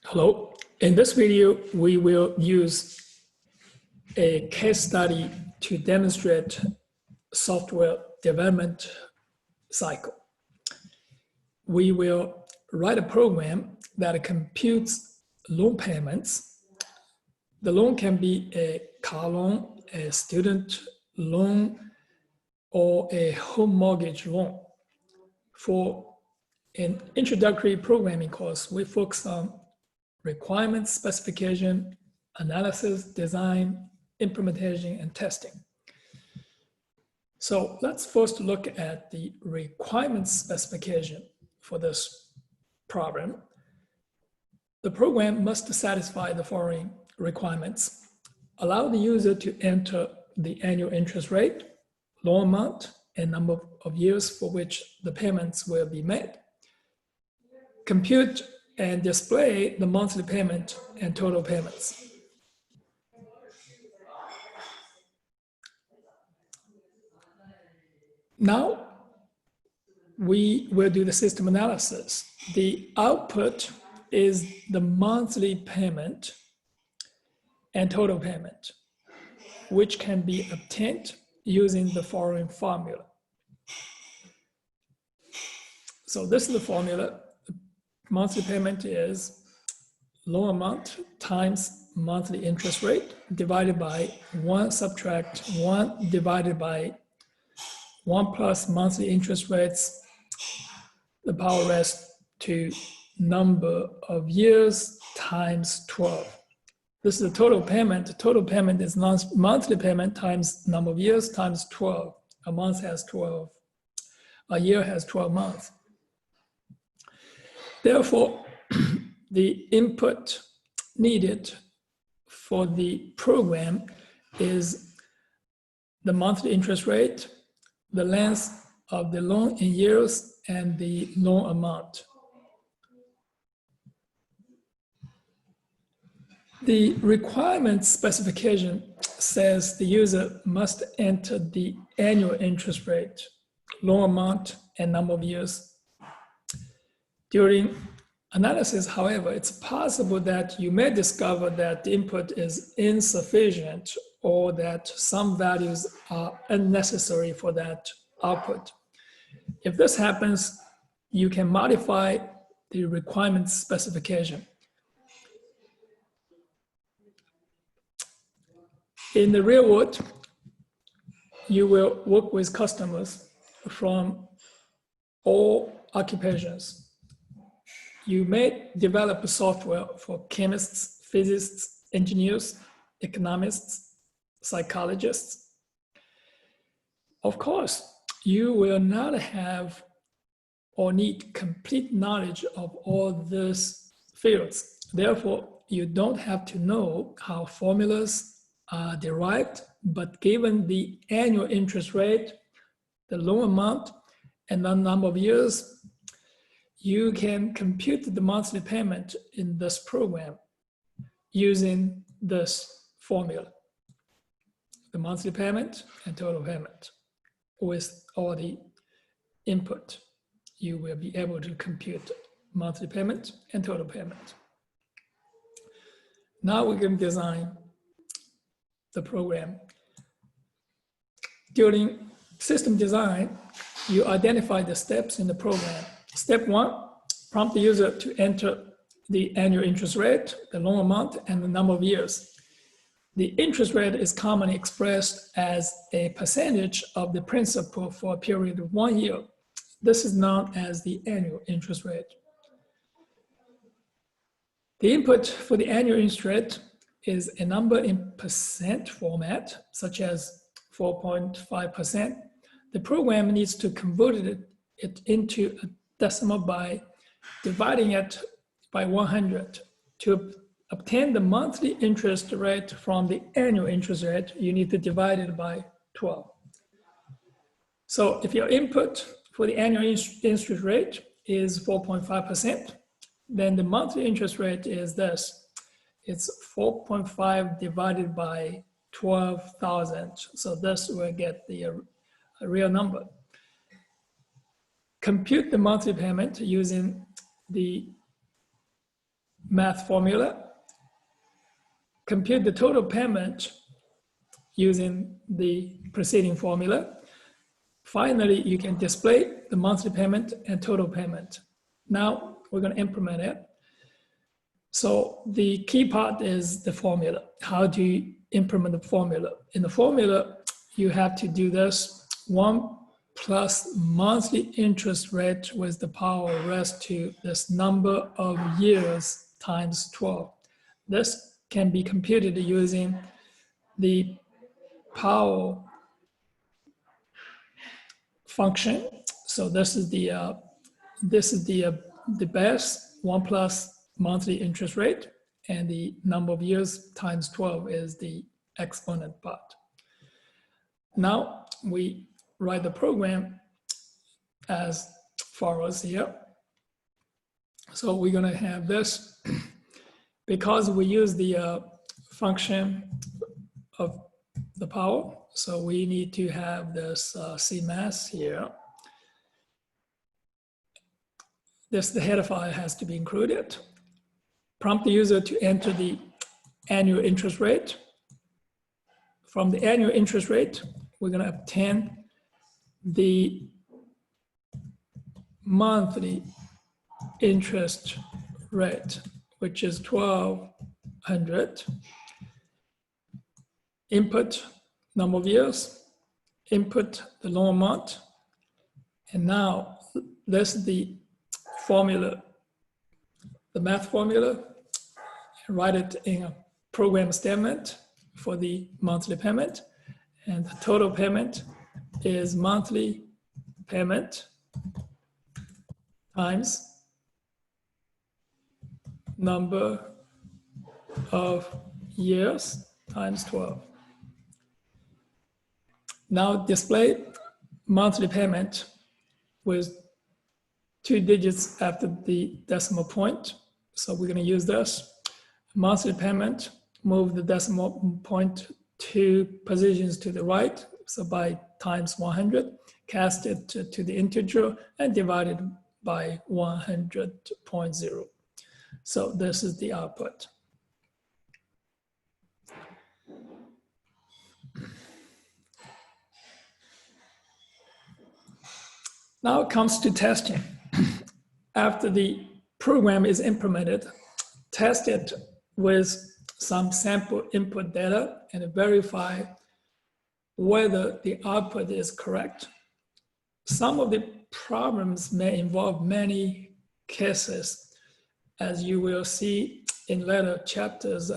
Hello. In this video, we will use a case study to demonstrate software development cycle. We will write a program that computes loan payments. The loan can be a car loan, a student loan, or a home mortgage loan. For an introductory programming course, we focus on requirements, specification, analysis, design, implementation, and testing. So let's first look at the requirements specification for this problem. The program must satisfy the following requirements: allow the user to enter the annual interest rate, loan amount, and number of years for which the payments will be made. Compute and display the monthly payment and total payments. Now, we will do the system analysis. The output is the monthly payment and total payment, which can be obtained using the following formula. So this is the formula. Monthly payment is loan amount times monthly interest rate divided by 1 subtract 1 divided by 1 plus monthly interest rates, the power raised to number of years times 12. This is the total payment. The total payment is monthly payment times number of years times 12. A month has 12. A year has 12 months. Therefore, the input needed for the program is the monthly interest rate, the length of the loan in years, and the loan amount. The requirement specification says the user must enter the annual interest rate, loan amount, and number of years. During analysis, however, it's possible that you may discover that the input is insufficient or that some values are unnecessary for that output. If this happens, you can modify the requirement specification. In the real world, you will work with customers from all occupations. You may develop software for chemists, physicists, engineers, economists, psychologists. Of course, you will not have or need complete knowledge of all these fields. Therefore, you don't have to know how formulas are derived, but given the annual interest rate, the loan amount, and the number of years, you can compute the monthly payment in this program using this formula, the monthly payment and total payment. With all the input, you will be able to compute monthly payment and total payment. Now we can design the program. During system design, you identify the steps in the program. Step 1, prompt the user to enter the annual interest rate, the loan amount, and the number of years. The interest rate is commonly expressed as a percentage of the principal for a period of 1 year. This is known as the annual interest rate. The input for the annual interest rate is a number in percent format, such as 4.5%. The program needs to convert it into a decimal by dividing it by 100. To obtain the monthly interest rate from the annual interest rate, you need to divide it by 12. So if your input for the annual interest rate is 4.5%, then the monthly interest rate is this. It's 4.5 divided by 12,000. So this will get the real number. Compute the monthly payment using the math formula, compute the total payment using the preceding formula. Finally, you can display the monthly payment and total payment. Now we're going to implement it. So the key part is the formula. How do you implement the formula? In the formula, you have to do this 1 plus monthly interest rate with the power raised to this number of years times 12. This can be computed using the power function. So this is the base 1 plus monthly interest rate, and the number of years times 12 is the exponent part. Now we write the program as follows here. So we're going to have this because we use the function of the power. So we need to have this CMAS here. The header file has to be included. Prompt the user to enter the annual interest rate. From the annual interest rate, we're going to obtain the monthly interest rate, which is 1,200. Input number of years, input the loan amount, and now this is the formula, the math formula, and write it in a program statement for the monthly payment, and the total payment is monthly payment times number of years times 12. Now display monthly payment with 2 digits after the decimal point. So we're going to use this. Monthly payment, move the decimal point 2 positions to the right. So by times 100, cast it to the integer and divide it by 100.0. So this is the output. Now it comes to testing. After the program is implemented, test it with some sample input data and verify whether the output is correct. Some of the problems may involve many cases, as you will see in later chapters.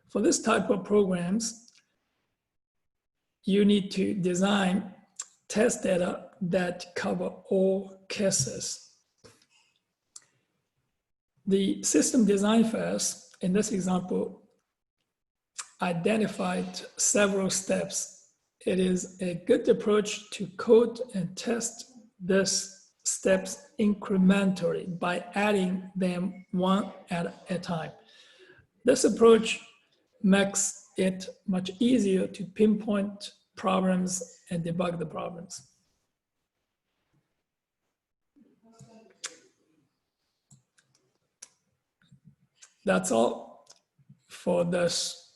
For this type of programs, you need to design test data that cover all cases. The system design phase, in this example, identified several steps. It is a good approach to code and test these steps incrementally by adding them one at a time. This approach makes it much easier to pinpoint problems and debug the problems. That's all for this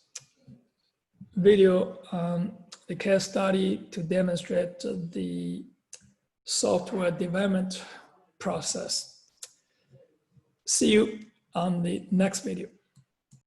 video on the case study to demonstrate the software development process. See you on the next video.